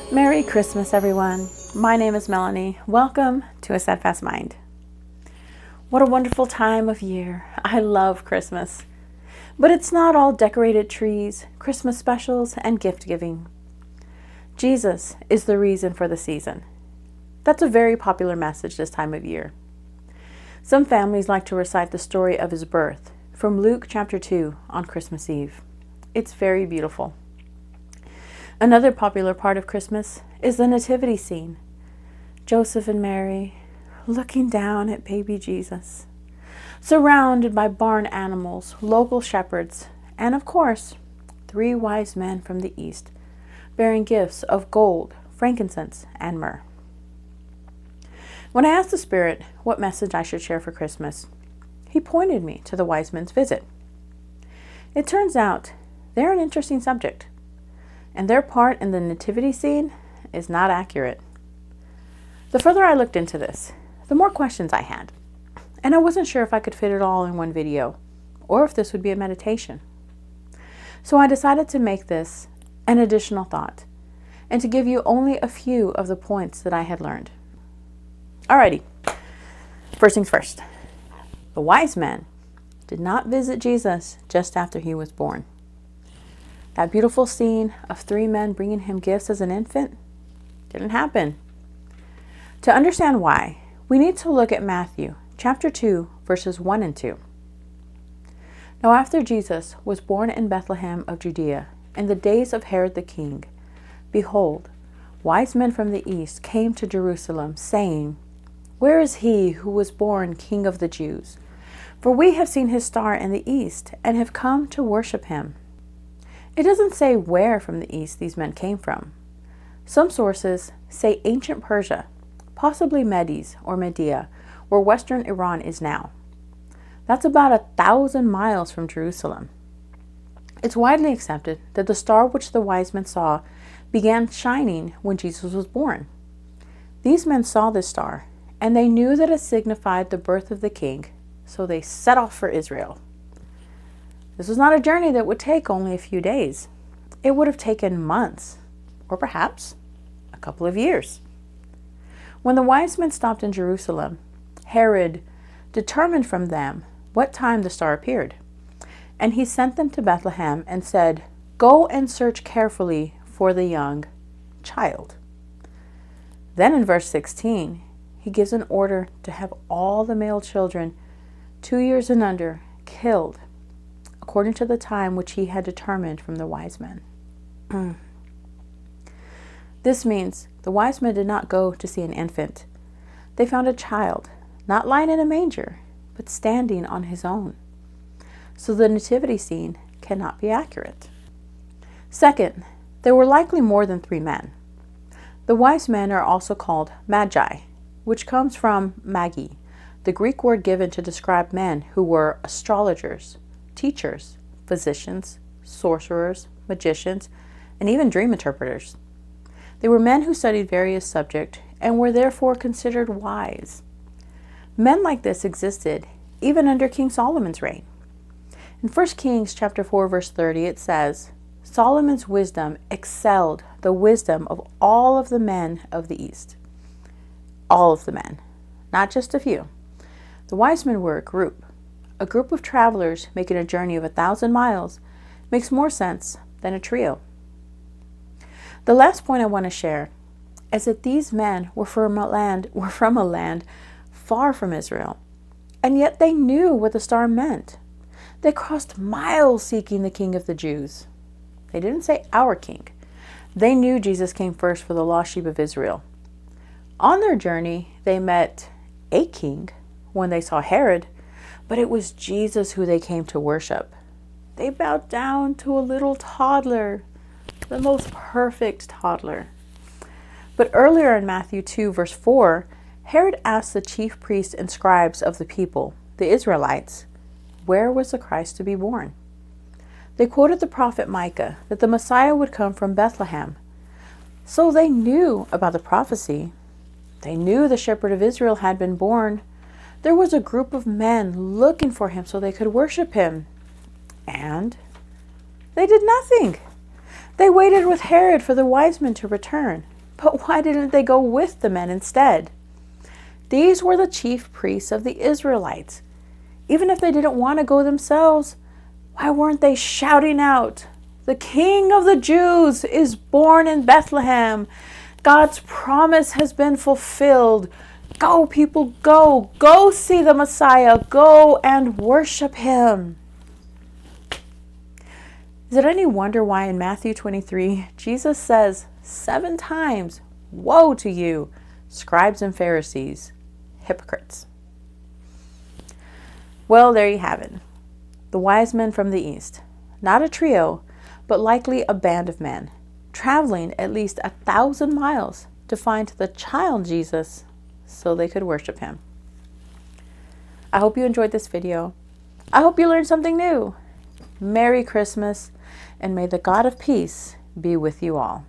Merry Christmas, everyone. My name is Melanie. Welcome to A Steadfast Mind. What a wonderful time of year. I love Christmas. But it's not all decorated trees, Christmas specials, and gift giving. Jesus is the reason for the season. That's a very popular message this time of year. Some families like to recite the story of his birth from Luke chapter 2 on Christmas Eve. It's very beautiful. Another popular part of Christmas is the nativity scene. Joseph and Mary looking down at baby Jesus, surrounded by barn animals, local shepherds, and of course, 3 wise men from the east, bearing gifts of gold, frankincense, and myrrh. When I asked the Spirit what message I should share for Christmas, he pointed me to the wise men's visit. It turns out they're an interesting subject, and their part in the nativity scene is not accurate. The further I looked into this, the more questions I had, and I wasn't sure if I could fit it all in one video, or if this would be a meditation. So I decided to make this an additional thought, and to give you only a few of the points that I had learned. Alrighty, first things first. The wise men did not visit Jesus just after he was born. That beautiful scene of 3 men bringing him gifts as an infant didn't happen. To understand why, we need to look at Matthew chapter 2, verses 1 and 2. Now after Jesus was born in Bethlehem of Judea, in the days of Herod the king, behold, wise men from the east came to Jerusalem, saying, "Where is he who was born King of the Jews? For we have seen his star in the east, and have come to worship him." It doesn't say where from the east these men came from. Some sources say ancient Persia, possibly Medes or Medea, where western Iran is now. That's about 1,000 miles from Jerusalem. It's widely accepted that the star which the wise men saw began shining when Jesus was born. These men saw this star, and they knew that it signified the birth of the king, so they set off for Israel. This was not a journey that would take only a few days. It would have taken months, or perhaps a couple of years. When the wise men stopped in Jerusalem, Herod determined from them what time the star appeared, and he sent them to Bethlehem and said, "Go and search carefully for the young child." Then in verse 16, he gives an order to have all the male children 2 years and under killed, according to the time which he had determined from the wise men. This means the wise men did not go to see an infant. They found a child, not lying in a manger, but standing on his own. So the nativity scene cannot be accurate. Second, there were likely more than 3 men. The wise men are also called magi, which comes from magi, the Greek word given to describe men who were astrologers, teachers, physicians, sorcerers, magicians, and even dream interpreters. They were men who studied various subjects and were therefore considered wise. Men like this existed even under King Solomon's reign. In 1 Kings chapter 4, verse 30, it says, "Solomon's wisdom excelled the wisdom of all of the men of the East." All of the men, not just a few. The wise men were a group. A group of travelers making a journey of 1,000 miles makes more sense than a trio. The last point I want to share is that these men were from a land far from Israel, and yet they knew what the star meant. They crossed miles seeking the King of the Jews. They didn't say our king. They knew Jesus came first for the lost sheep of Israel. On their journey, they met a king when they saw Herod, but it was Jesus who they came to worship. They bowed down to a little toddler, the most perfect toddler. But earlier in Matthew 2, verse 4, Herod asked the chief priests and scribes of the people, the Israelites, where was the Christ to be born? They quoted the prophet Micah that the Messiah would come from Bethlehem. So they knew about the prophecy. They knew the shepherd of Israel had been born. There was a group of men looking for him so they could worship him. And they did nothing. They waited with Herod for the wise men to return. But why didn't they go with the men instead? These were the chief priests of the Israelites. Even if they didn't want to go themselves, why weren't they shouting out, "The King of the Jews is born in Bethlehem. God's promise has been fulfilled. Go, people, go. Go see the Messiah. Go and worship him." Is it any wonder why in Matthew 23, Jesus says 7 times, "Woe to you, scribes and Pharisees, hypocrites"? Well, there you have it. The wise men from the east. Not a trio, but likely a band of men, traveling at least 1,000 miles to find the child Jesus so they could worship him. I hope you enjoyed this video. I hope you learned something new. Merry Christmas, and may the God of peace be with you all.